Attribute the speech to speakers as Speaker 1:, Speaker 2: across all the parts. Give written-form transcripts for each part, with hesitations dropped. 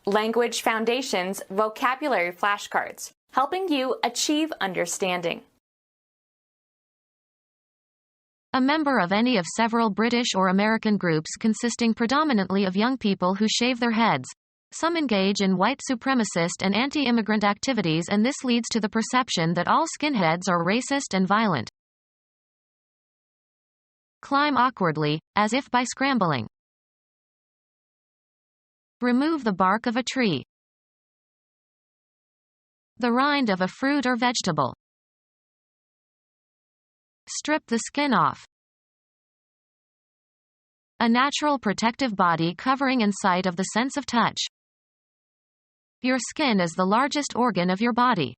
Speaker 1: Language Foundations Vocabulary Flashcards, helping you achieve understanding.
Speaker 2: A member of any of several British or American groups consisting predominantly of young people who shave their heads. Some engage in white supremacist and anti-immigrant activities, and this leads to the perception that all skinheads are racist and violent. Climb awkwardly, as if by scrambling. Remove the bark of a tree. The rind of a fruit or vegetable. Strip the skin off. A natural protective body covering in sight of the sense of touch. Your skin is the largest organ of your body.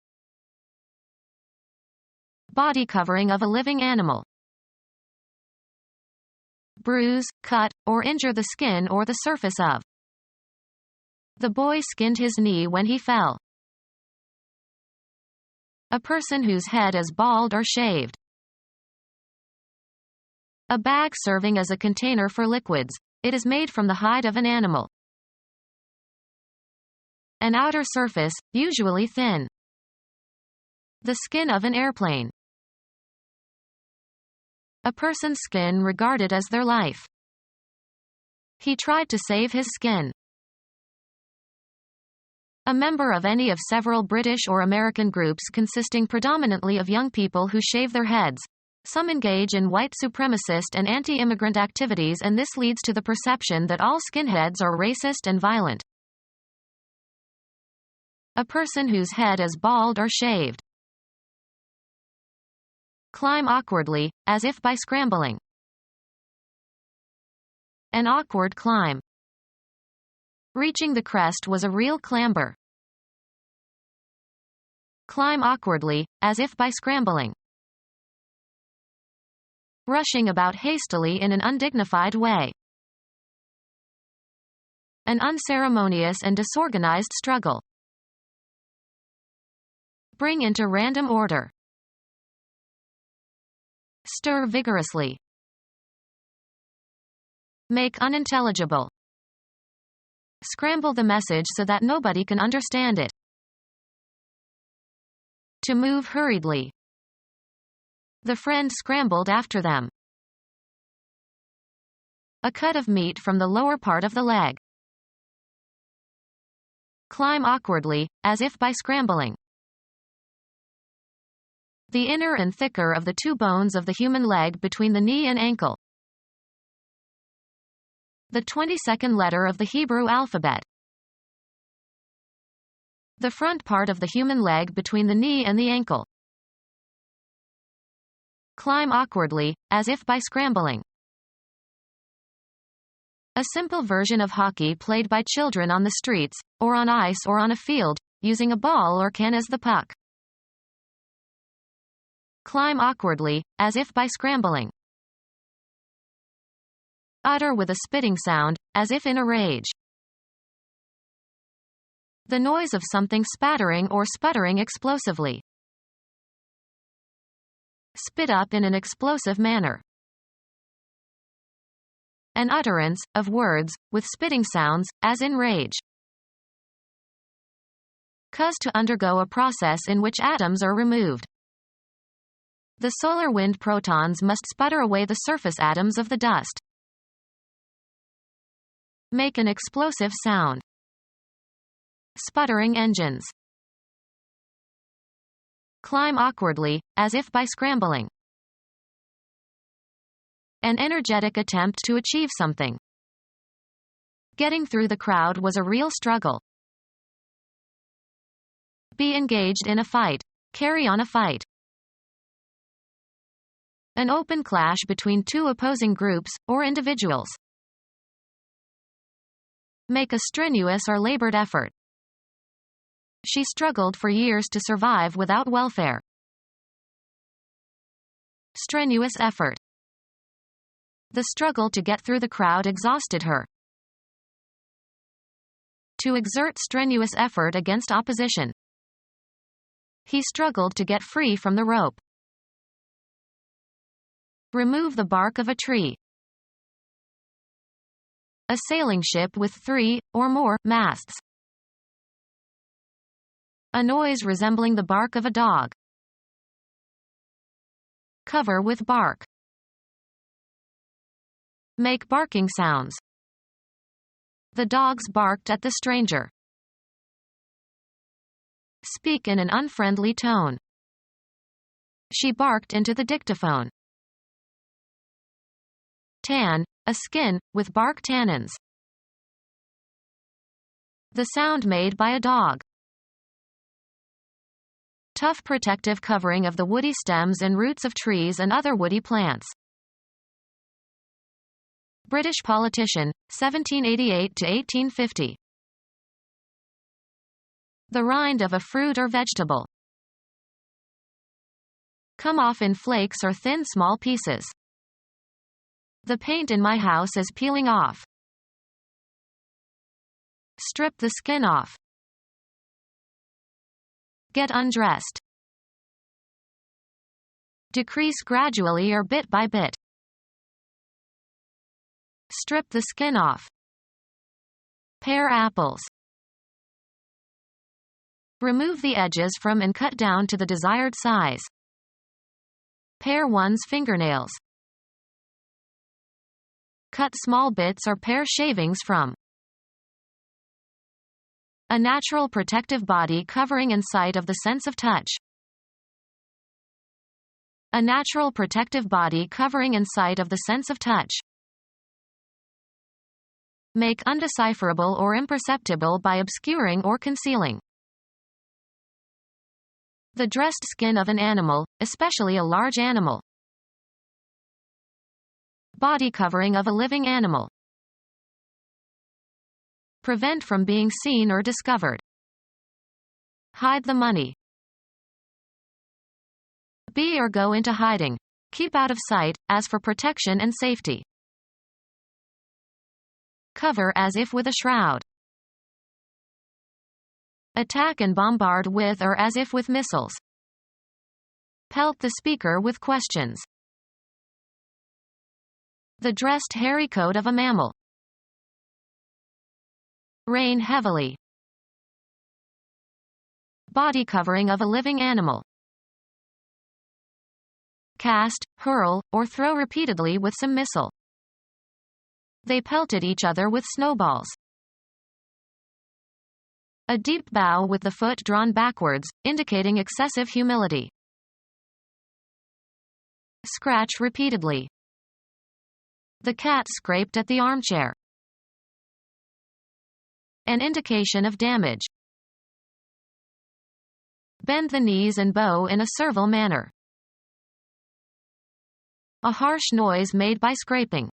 Speaker 2: Body covering of a living animal. Bruise, cut, or injure the skin or the surface of. The boy skinned his knee when he fell. A person whose head is bald or shaved. A bag serving as a container for liquids. It is made from the hide of an animal. An outer surface, usually thin. The skin of an airplane. A person's skin regarded as their life. He tried to save his skin. A member of any of several British or American groups consisting predominantly of young people who shave their heads. Some engage in white supremacist and anti-immigrant activities, and this leads to the perception that all skinheads are racist and violent. A person whose head is bald or shaved. Climb awkwardly, as if by scrambling. An awkward climb. Reaching the crest was a real clamber. Climb awkwardly, as if by scrambling. Rushing about hastily in an undignified way. An unceremonious and disorganized struggle. Bring into random order. Stir vigorously. Make unintelligible. Scramble the message so that nobody can understand it. To move hurriedly. The friend scrambled after them. A cut of meat from the lower part of the leg. Climb awkwardly, as if by scrambling. The inner and thicker of the two bones of the human leg between the knee and ankle. The 22nd letter of the Hebrew alphabet. The front part of the human leg between the knee and the ankle. Climb awkwardly, as if by scrambling. A simple version of hockey played by children on the streets, or on ice or on a field, using a ball or can as the puck. Climb awkwardly, as if by scrambling. Utter with a spitting sound, as if in a rage. The noise of something spattering or sputtering explosively. Spit up in an explosive manner. An utterance, of words, with spitting sounds, as in rage. Cause to undergo a process in which atoms are removed. The solar wind protons must sputter away the surface atoms of the dust. Make an explosive sound. Sputtering engines. Climb awkwardly, as if by scrambling. An energetic attempt to achieve something. Getting through the crowd was a real struggle. Be engaged in a fight. Carry on a fight. An open clash between two opposing groups, or individuals. Make a strenuous or labored effort. She struggled for years to survive without welfare. Strenuous effort. The struggle to get through the crowd exhausted her. To exert strenuous effort against opposition. He struggled to get free from the rope. Remove the bark of a tree. A sailing ship with 3 or more masts. A noise resembling the bark of a dog. Cover with bark. Make barking sounds. The dogs barked at the stranger. Speak in an unfriendly tone. She barked into the dictaphone. Tan, a skin, with bark tannins. The sound made by a dog. Tough protective covering of the woody stems and roots of trees and other woody plants. British politician, 1788 to 1850. The rind of a fruit or vegetable. Come off in flakes or thin small pieces. The paint in my house is peeling off. Strip the skin off. Get undressed. Decrease gradually or bit by bit. Strip the skin off. Pare apples. Remove the edges from and cut down to the desired size. Pare one's fingernails. Cut small bits or pare shavings from. A natural protective body covering and sight of the sense of touch. A natural protective body covering and sight of the sense of touch. Make undecipherable or imperceptible by obscuring or concealing. The dressed skin of an animal, especially a large animal. Body covering of a living animal. Prevent from being seen or discovered. Hide the money. Be or go into hiding. Keep out of sight, as for protection and safety. Cover as if with a shroud. Attack and bombard with or as if with missiles. Pelt the speaker with questions. The dressed hairy coat of a mammal. Rain heavily. Body covering of a living animal. Cast, hurl, or throw repeatedly with some missile. They pelted each other with snowballs. A deep bow with the foot drawn backwards, indicating excessive humility. Scratch repeatedly. The cat scraped at the armchair. An indication of damage. Bend the knees and bow in a servile manner. A harsh noise made by scraping.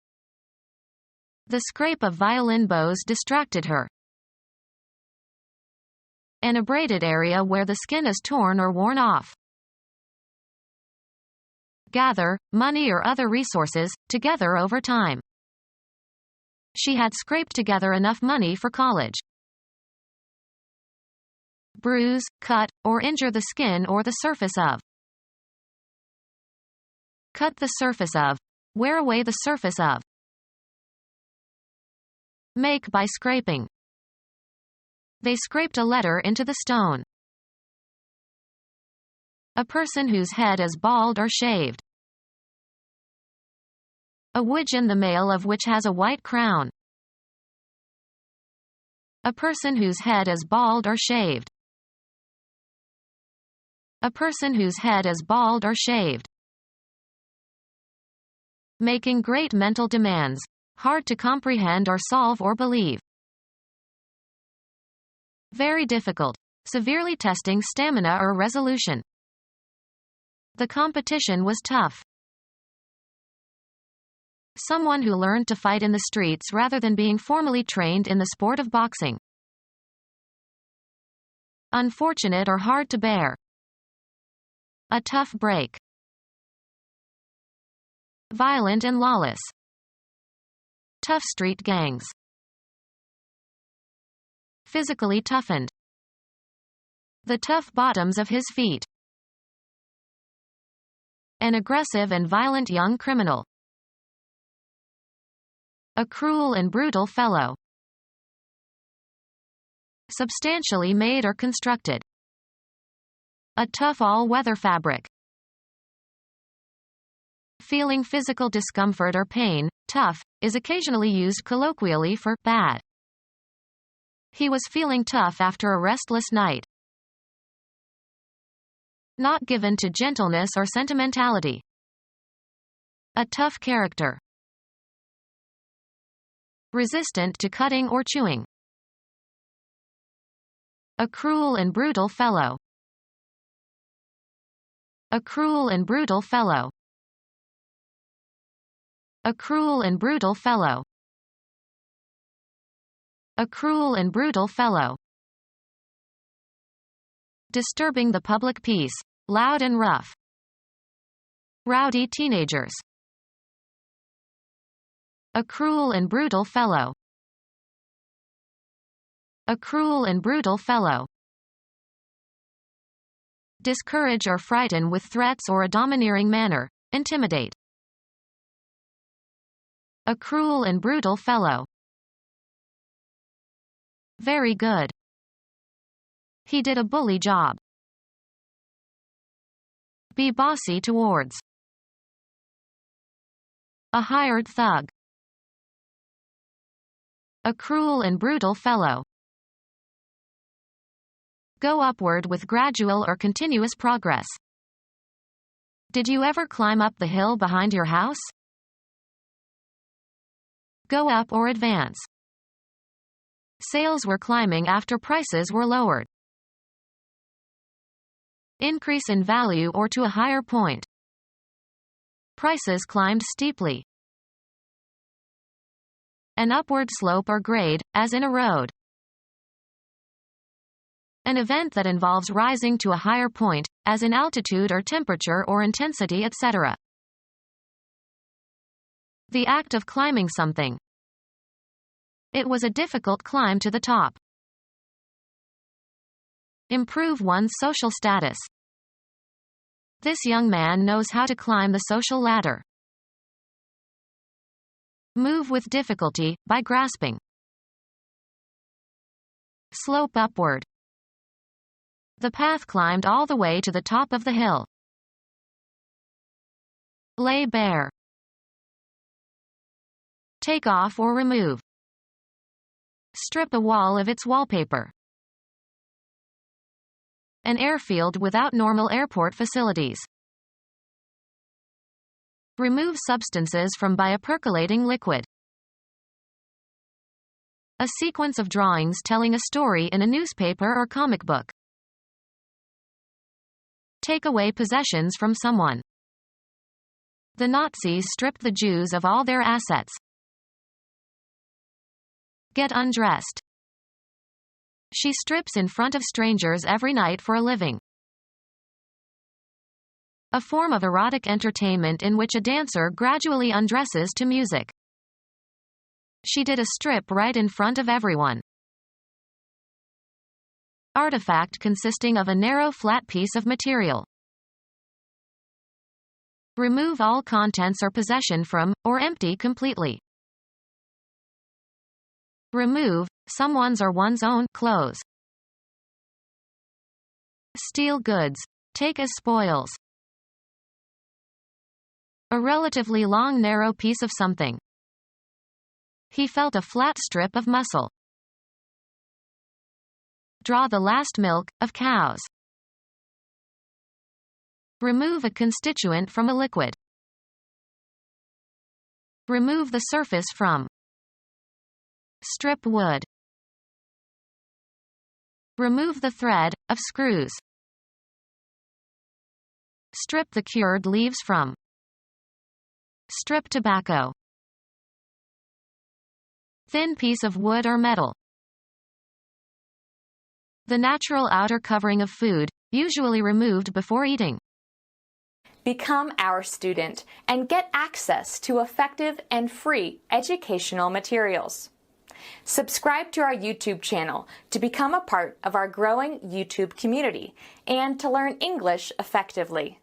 Speaker 2: The scrape of violin bows distracted her. An abraded area where the skin is torn or worn off. Gather, money or other resources, together over time. She had scraped together enough money for college. Bruise, cut, or injure the skin or the surface of. Cut the surface of. Wear away the surface of. Make by scraping. They scraped a letter into the stone. A person whose head is bald or shaved. A widgeon, the male of which has a white crown. A person whose head is bald or shaved. A person whose head is bald or shaved. Making great mental demands. Hard to comprehend or solve or believe. Very difficult. Severely testing stamina or resolution. The competition was tough. Someone who learned to fight in the streets rather than being formally trained in the sport of boxing. Unfortunate or hard to bear. A tough break. Violent and lawless. Tough street gangs. Physically toughened. The tough bottoms of his feet. An aggressive and violent young criminal. A cruel and brutal fellow. Substantially made or constructed. A tough all-weather fabric. Feeling physical discomfort or pain, tough, is occasionally used colloquially for bad. He was feeling tough after a restless night. Not given to gentleness or sentimentality. A tough character. Resistant to cutting or chewing. A cruel and brutal fellow. A cruel and brutal fellow. A cruel and brutal fellow. A cruel and brutal fellow. Disturbing the public peace. Loud and rough. Rowdy teenagers. A cruel and brutal fellow. A cruel and brutal fellow. Discourage or frighten with threats or a domineering manner. Intimidate. A cruel and brutal fellow. Very good. He did a bully job. Be bossy towards. A hired thug. A cruel and brutal fellow. Go upward with gradual or continuous progress. Did you ever climb up the hill behind your house? Go up or advance. Sales were climbing after prices were lowered. Increase in value or to a higher point. Prices climbed steeply. An upward slope or grade, as in a road. An event that involves rising to a higher point, as in altitude or temperature or intensity, etc. The act of climbing something. It was a difficult climb to the top. Improve one's social status. This young man knows how to climb the social ladder. Move with difficulty, by grasping. Slope upward. The path climbed all the way to the top of the hill. Lay bare. Take off or remove. Strip a wall of its wallpaper. An airfield without normal airport facilities. Remove substances from by a percolating liquid. A sequence of drawings telling a story in a newspaper or comic book. Take away possessions from someone. The Nazis stripped the Jews of all their assets. Get undressed. She strips in front of strangers every night for a living. A form of erotic entertainment in which a dancer gradually undresses to music. She did a strip right in front of everyone. Artifact consisting of a narrow flat piece of material. Remove all contents or possession from, or empty completely. Remove, someone's or one's own, clothes. Steal goods. Take as spoils. A relatively long narrow piece of something. He felt a flat strip of muscle. Draw the last milk, of cows. Remove a constituent from a liquid. Remove the surface from. Strip wood. Remove the thread, of screws. Strip the cured leaves from. Strip tobacco. Thin piece of wood or metal. The natural outer covering of food, usually removed before eating.
Speaker 1: Become our student and get access to effective and free educational materials. Subscribe to our YouTube channel to become a part of our growing YouTube community and to learn English effectively.